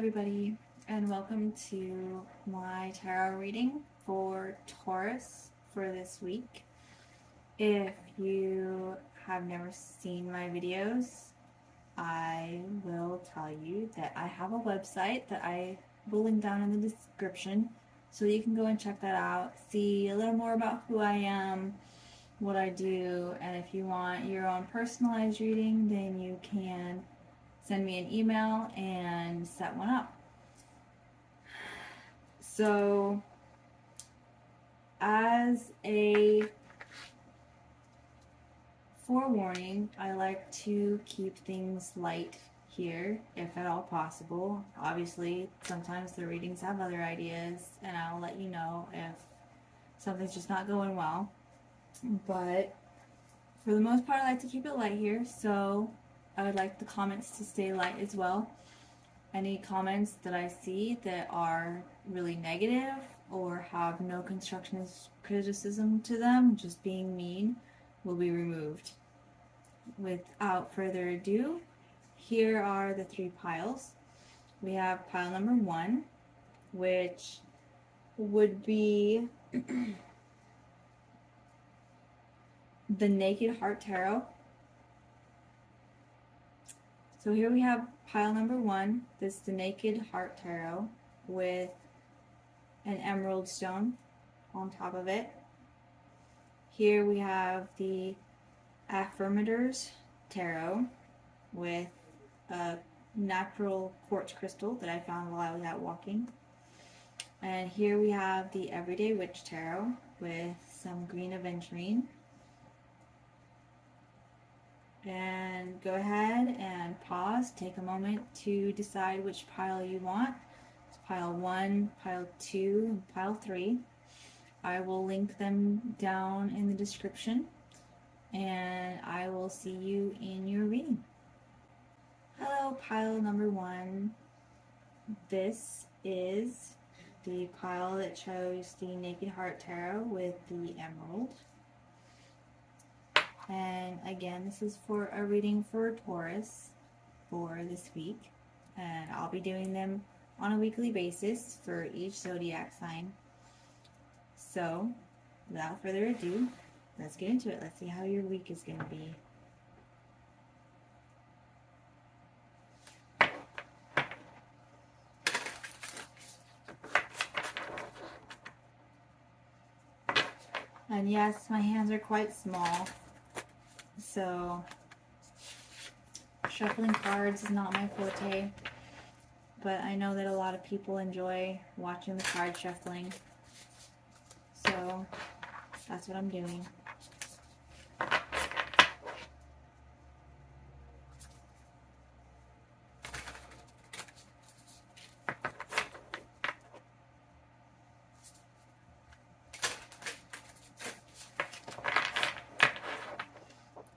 everybody, and welcome to my tarot reading for Taurus for this week. If you have never seen my videos, I will tell you that I have a website that I will link down in the description, so you can go and check that out, see a little more about who I am, what I do, and if you want your own personalized reading, then you can send me an email and set one up. So, as a forewarning, I like to keep things light here, if at all possible. Obviously, sometimes the readings have other ideas, and I'll let you know if something's just not going well. But for the most part, I like to keep it light here, so I would like the comments to stay light as well. Any comments that I see that are really negative or have no constructive criticism to them, just being mean, will be removed. Without further ado, here are the three piles. We have pile number 1, which would be the Naked Heart Tarot. So here we have pile number 1. This is the Naked Heart Tarot with an emerald stone on top of it. Here we have the Aventurine Tarot with a natural quartz crystal that I found while I was out walking. And here we have the Everyday Witch Tarot with some green Aventurine. And go ahead and pause, take a moment to decide which pile you want. It's pile 1, pile 2, and pile 3. I will link them down in the description, and I will see you in your reading. Hello, pile number 1. This is the pile that chose the Naked Heart Tarot with the emerald. And again, this is for a reading for Taurus for this week. And I'll be doing them on a weekly basis for each zodiac sign. So, without further ado, let's get into it. Let's see how your week is going to be. And yes, my hands are quite small. So, shuffling cards is not my forte, but I know that a lot of people enjoy watching the card shuffling, so that's what I'm doing.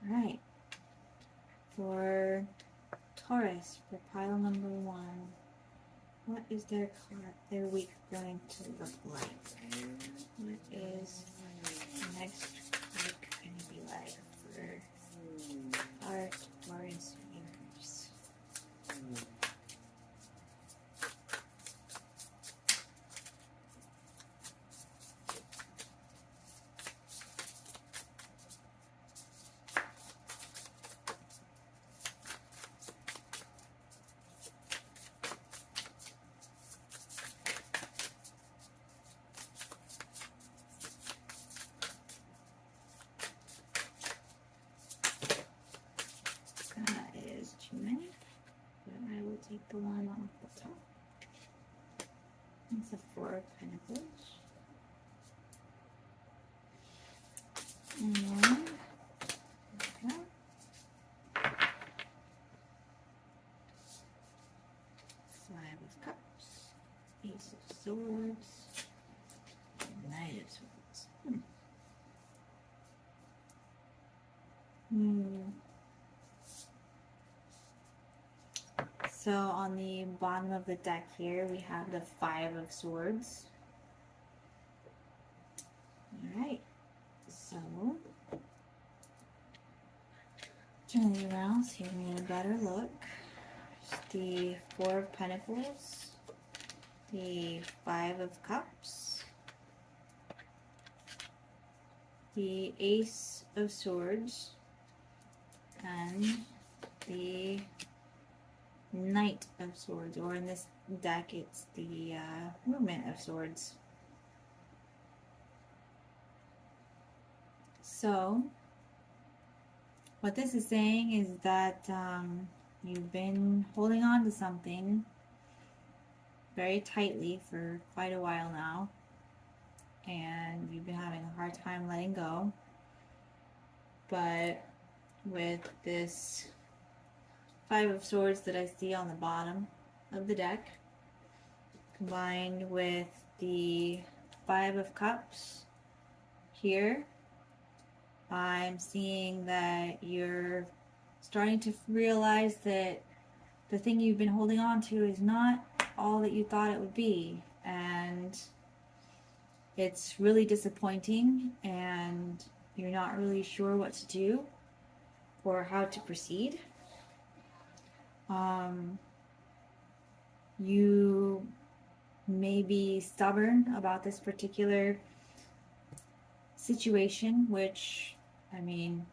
Alright, for Taurus, for pile number 1, what is their week going to look like? What is the next week going to be like for our Taurus viewers? Take the one off the top. It's a 4 of Pentacles. And then, okay. 5 of Cups, Ace of Swords, Knight of Swords. So on the bottom of the deck here, we have the 5 of Swords. Alright, so turn it around so you can get a better look. the Four of Pentacles, the Five of Cups, the Ace of Swords, and the Knight of Swords, or in this deck it's the Movement of Swords. So what this is saying is that you've been holding on to something very tightly for quite a while now, and you've been having a hard time letting go. But with this Five of Swords that I see on the bottom of the deck, combined with the Five of Cups here, I'm seeing that you're starting to realize that the thing you've been holding on to is not all that you thought it would be, and it's really disappointing, and you're not really sure what to do or how to proceed. You may be stubborn about this particular situation, which, I mean,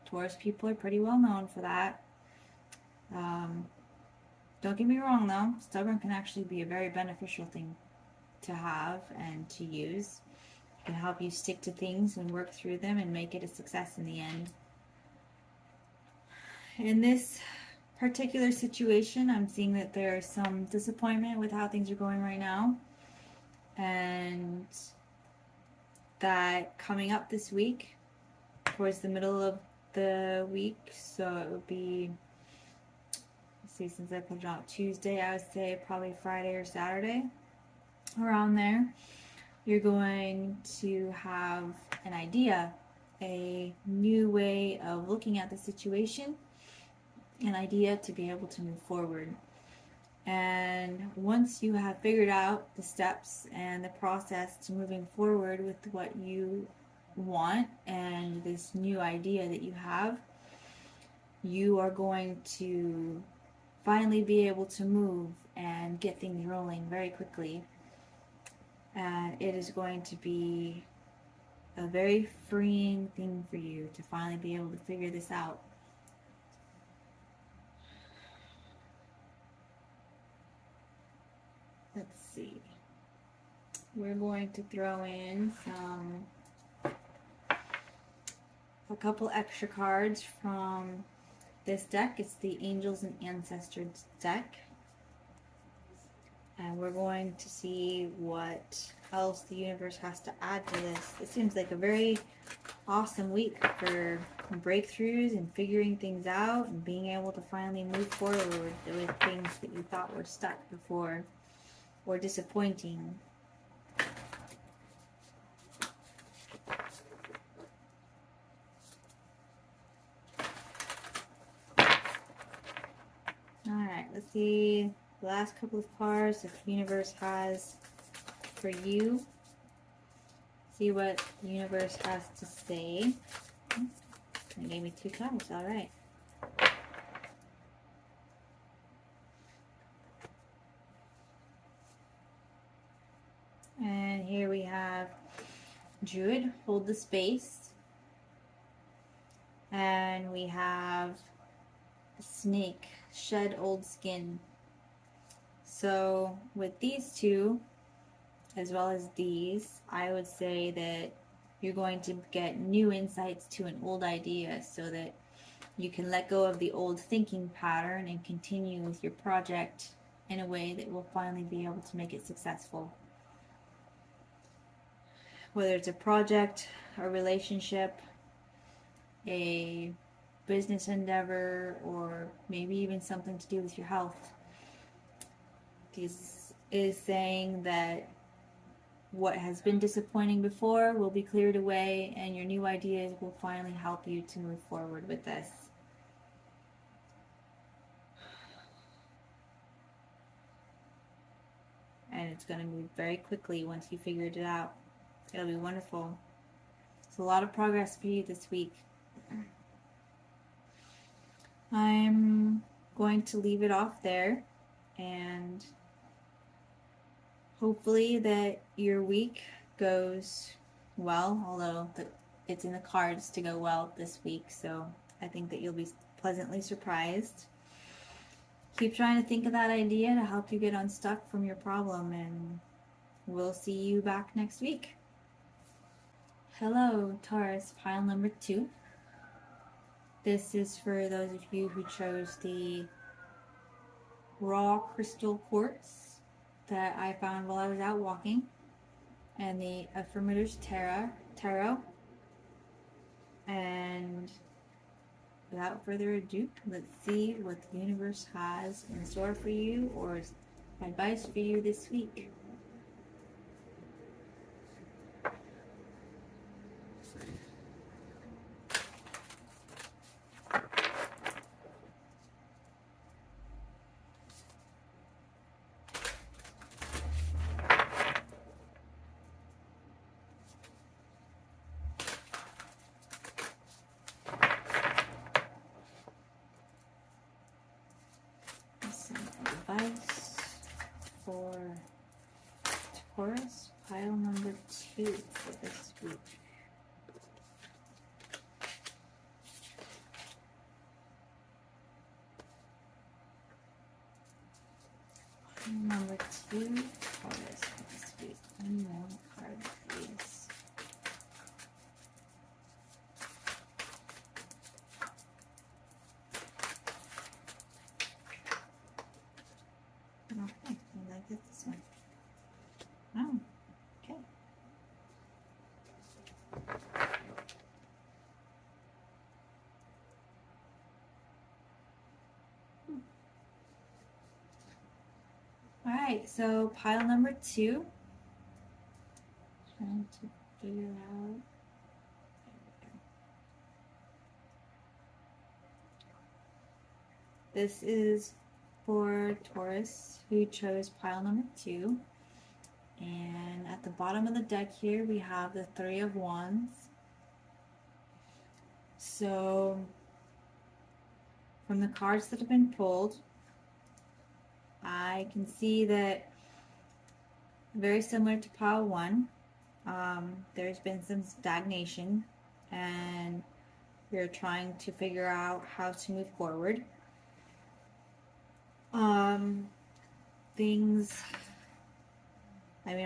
Taurus people are pretty well known for that. Don't get me wrong though, stubborn can actually be a very beneficial thing to have and to use. It can help you stick to things and work through them and make it a success in the end. In this particular situation, I'm seeing that there's some disappointment with how things are going right now, and that coming up this week, towards the middle of the week, so it would be, let's see, since I put it out Tuesday, I would say probably Friday or Saturday, around there, you're going to have an idea, a new way of looking at the situation, an idea to be able to move forward. And once you have figured out the steps and the process to moving forward with what you want and this new idea that you have, you are going to finally be able to move and get things rolling very quickly. And it is going to be a very freeing thing for you to finally be able to figure this out. Let's see. We're going to throw in a couple extra cards from this deck. It's the Angels and Ancestors deck. And we're going to see what else the universe has to add to this. It seems like a very awesome week for breakthroughs and figuring things out and being able to finally move forward with things that you thought were stuck before or disappointing. Alright, let's see the last couple of cards that the universe has for you. See what the universe has to say. They gave me two cards, alright. And here we have Druid, hold the space. And we have Snake, shed old skin. So with these two, as well as these, I would say that you're going to get new insights to an old idea so that you can let go of the old thinking pattern and continue with your project in a way that will finally be able to make it successful. Whether it's a project, a relationship, a business endeavor, or maybe even something to do with your health. This is saying that what has been disappointing before will be cleared away, and your new ideas will finally help you to move forward with this. And it's going to move very quickly once you figured it out. It'll be wonderful. It's a lot of progress for you this week. I'm going to leave it off there, and hopefully that your week goes well, although it's in the cards to go well this week, so I think that you'll be pleasantly surprised. Keep trying to think of that idea to help you get unstuck from your problem, and we'll see you back next week. Hello, Taurus, pile number 2. This is for those of you who chose the raw crystal quartz that I found while I was out walking, and the Affirmators Tarot. And without further ado, let's see what the universe has in store for you or advice for you this week. Advice for Taurus, pile number 2 for this week. Pile number 2, Taurus for this week. One more card, please. Okay, I like it this one. Oh, okay. All right, so pile number 2. Trying to figure out. This is for Taurus who chose pile number 2. And at the bottom of the deck here, we have the 3 of Wands. So, from the cards that have been pulled, I can see that very similar to pile 1, there's been some stagnation, and you're trying to figure out how to move forward. A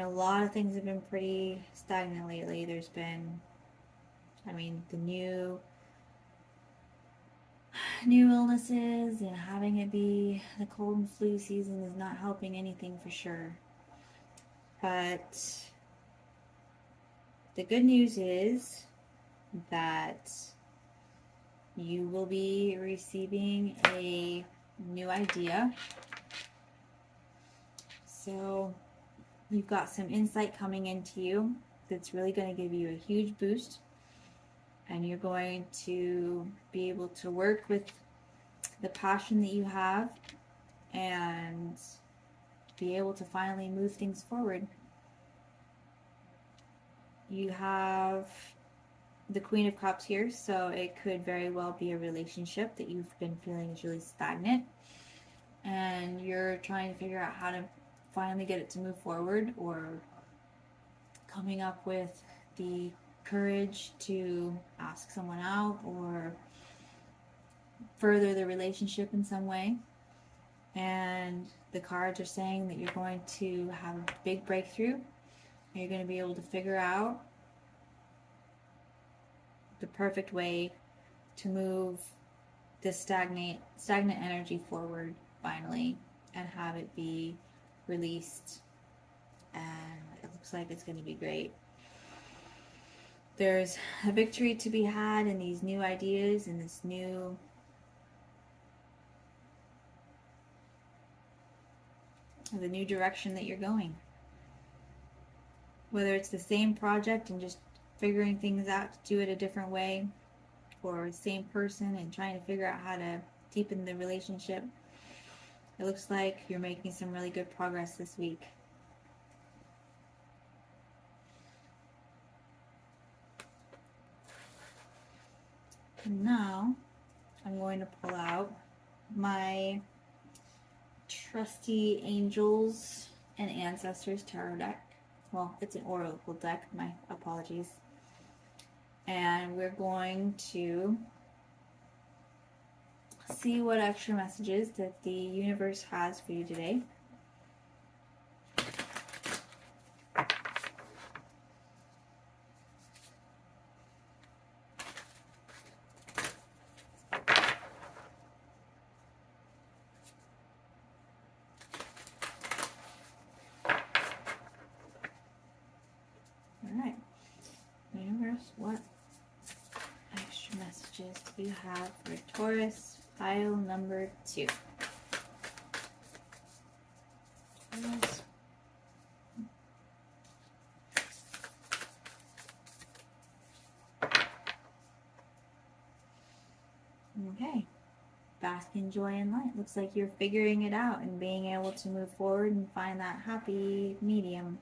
lot of things have been pretty stagnant lately. There's been, the new illnesses, and having it be the cold and flu season is not helping anything for sure. But the good news is that you will be receiving a new idea. So you've got some insight coming into you that's really going to give you a huge boost, and you're going to be able to work with the passion that you have and be able to finally move things forward. You have the Queen of Cups here, so it could very well be a relationship that you've been feeling is really stagnant, and you're trying to figure out how to finally get it to move forward, or coming up with the courage to ask someone out or further the relationship in some way. And the cards are saying that you're going to have a big breakthrough. You're going to be able to figure out the perfect way to move this stagnant energy forward finally, and have it be released. And it looks like it's going to be great. There's a victory to be had in these new ideas and this new the new direction that you're going. Whether it's the same project and just figuring things out to do it a different way, or same person and trying to figure out how to deepen the relationship, it looks like you're making some really good progress this week. And now I'm going to pull out my trusty Angels and Ancestors tarot deck. Well, it's an oracle deck, my apologies. And we're going to see what extra messages that the universe has for you today. Alright, universe, what extra messages do you have for Taurus pile number 2? Taurus. Okay, bask in joy and light. Looks like you're figuring it out and being able to move forward and find that happy medium.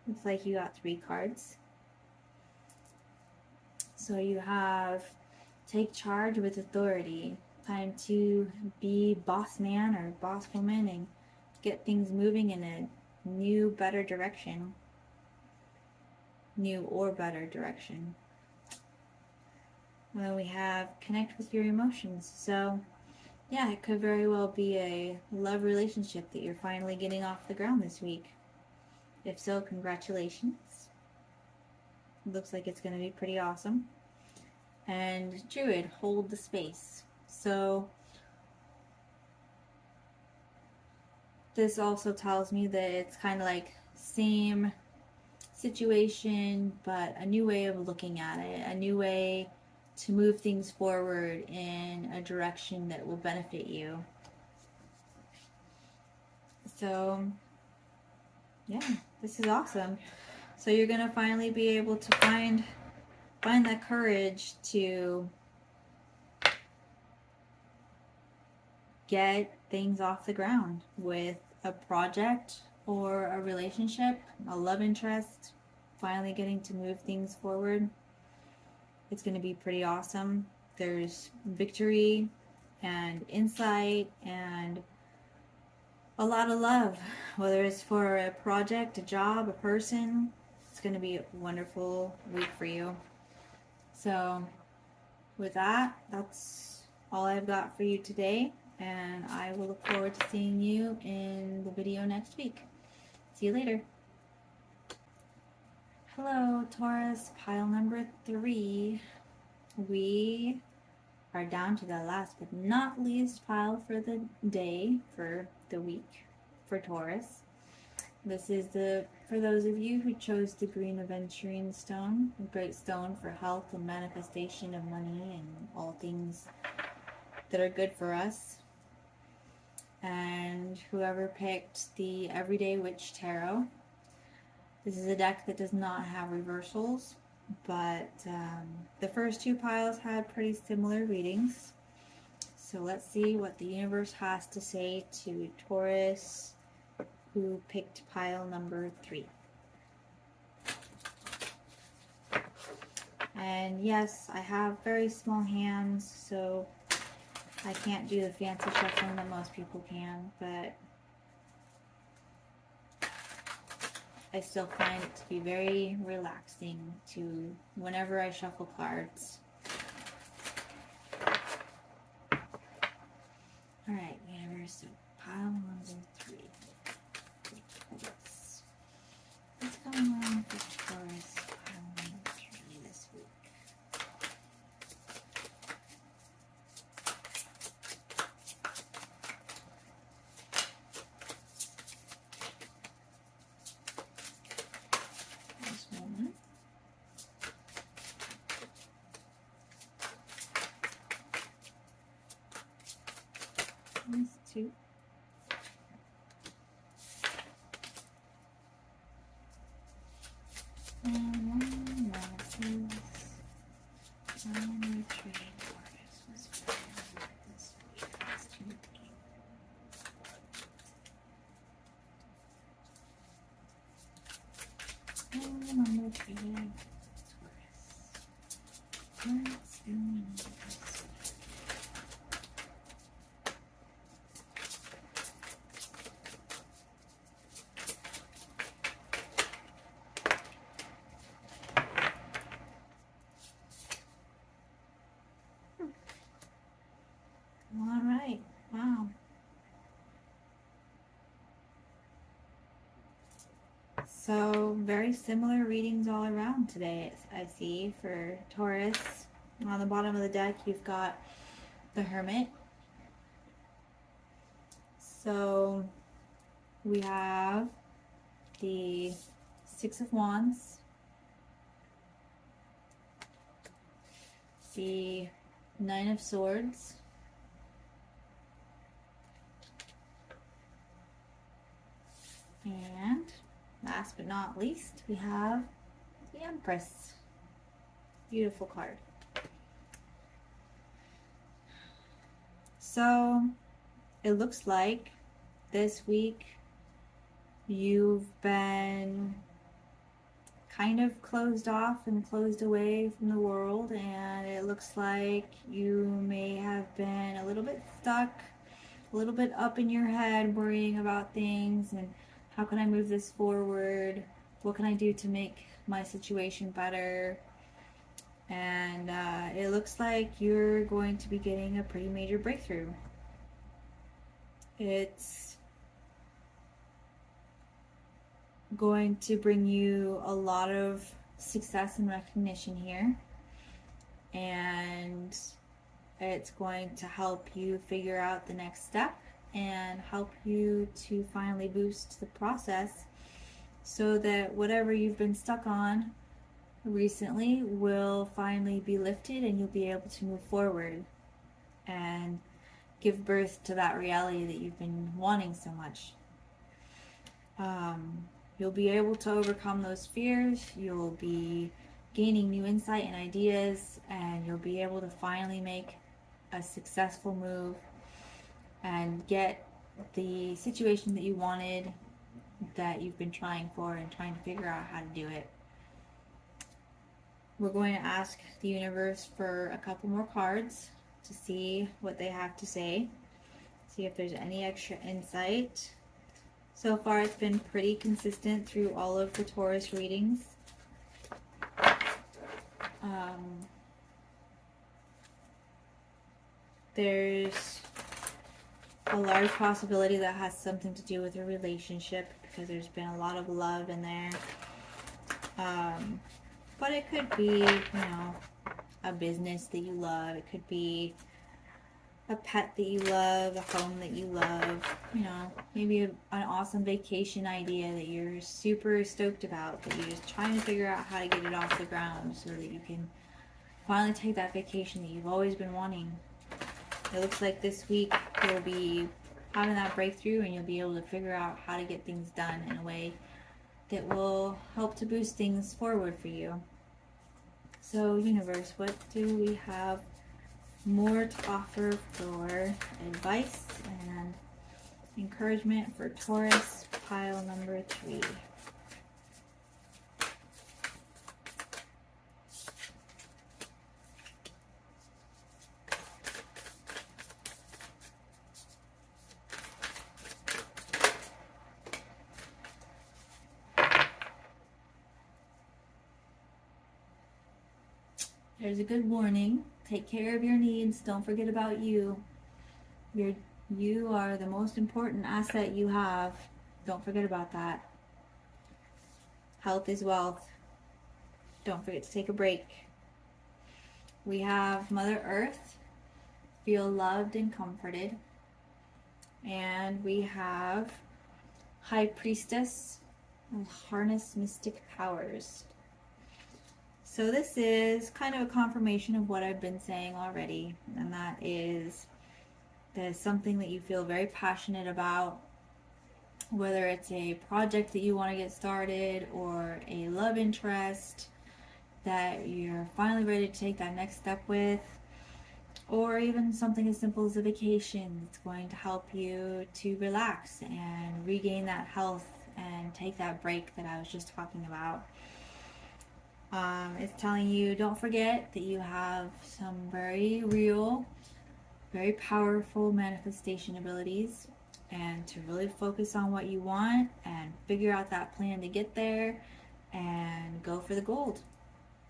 Looks like you got 3 cards. So you have take charge with authority. Time to be boss man or boss woman and get things moving in a new, better direction. New or better direction. And then we have connect with your emotions. So yeah, it could very well be a love relationship that you're finally getting off the ground this week. If so, congratulations. Looks like it's going to be pretty awesome. And Druid, hold the space. So this also tells me that it's kind of like same situation, but a new way of looking at it, a new way to move things forward in a direction that will benefit you. So yeah, this is awesome. So you're gonna finally be able to find that courage to get things off the ground with a project or a relationship, a love interest, finally getting to move things forward. It's going to be pretty awesome. There's victory and insight and a lot of love, whether it's for a project, a job, a person. It's going to be a wonderful week for you. So with that, that's all I've got for you today, and I will look forward to seeing you in the video next week. See you later. Hello, Taurus, pile number 3. We are down to the last but not least pile for the day, for the week, for Taurus. This is for those of you who chose the green Aventurine stone, a great stone for health and manifestation of money and all things that are good for us. And whoever picked the Everyday Witch Tarot, this is a deck that does not have reversals, but the first 2 piles had pretty similar readings. So let's see what the universe has to say to Taurus who picked pile number 3. And yes, I have very small hands, so I can't do the fancy shuffling that most people can, but I still find it to be very relaxing to whenever I shuffle cards. Alright, universe, so pile number 3. What's going on for Taurus pile number 3 this week? This moment. These 2. And one that is primary trade Taurus was found this week. That's 2. And number 3, Taurus. What's going on this week? So very similar readings all around today, I see, for Taurus. On the bottom of the deck, you've got the Hermit. So we have the Six of Wands, the Nine of Swords, and last but not least, we have the Empress. Beautiful card. So it looks like this week you've been kind of closed off and closed away from the world, and it looks like you may have been a little bit stuck, a little bit up in your head, worrying about things and how can I move this forward? What can I do to make my situation better? And it looks like you're going to be getting a pretty major breakthrough. It's going to bring you a lot of success and recognition here, and it's going to help you figure out the next step and help you to finally boost the process so that whatever you've been stuck on recently will finally be lifted and you'll be able to move forward and give birth to that reality that you've been wanting so much. You'll be able to overcome those fears, you'll be gaining new insight and ideas, and you'll be able to finally make a successful move and get the situation that you wanted, that you've been trying for and trying to figure out how to do it. We're going to ask the universe for a couple more cards to see what they have to say, see if there's any extra insight. So far it's been pretty consistent through all of the Taurus readings. There's a large possibility that has something to do with a relationship because there's been a lot of love in there. But it could be, a business that you love. It could be a pet that you love, a home that you love, maybe an awesome vacation idea that you're super stoked about, that you're just trying to figure out how to get it off the ground so that you can finally take that vacation that you've always been wanting. It looks like this week you'll be having that breakthrough and you'll be able to figure out how to get things done in a way that will help to boost things forward for you. So, universe, what do we have more to offer for advice and encouragement for Taurus, pile number 3? There's a good warning. Take care of your needs. Don't forget about you. You are the most important asset you have. Don't forget about that. Health is wealth. Don't forget to take a break. We have Mother Earth. Feel loved and comforted. And we have High Priestess. Harness mystic powers. So this is kind of a confirmation of what I've been saying already, and that is there's something that you feel very passionate about, whether it's a project that you want to get started or a love interest that you're finally ready to take that next step with, or even something as simple as a vacation that's going to help you to relax and regain that health and take that break that I was just talking about. It's telling you, don't forget that you have some very real, very powerful manifestation abilities, and to really focus on what you want and figure out that plan to get there and go for the gold.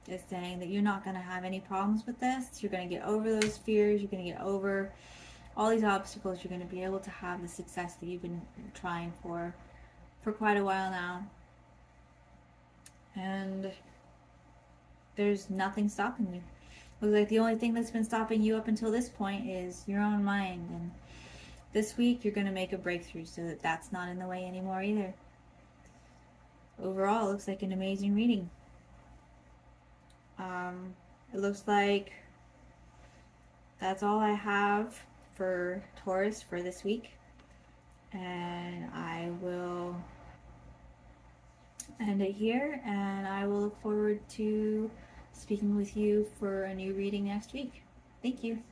It's saying that you're not going to have any problems with this. You're going to get over those fears. You're going to get over all these obstacles. You're going to be able to have the success that you've been trying for quite a while now. and there's nothing stopping you. Looks like the only thing that's been stopping you up until this point is your own mind, and this week you're going to make a breakthrough so that that's not in the way anymore either. Overall, it looks like an amazing reading. It looks like that's all I have for Taurus for this week, and I will end it here, and I will look forward to speaking with you for a new reading next week. Thank you.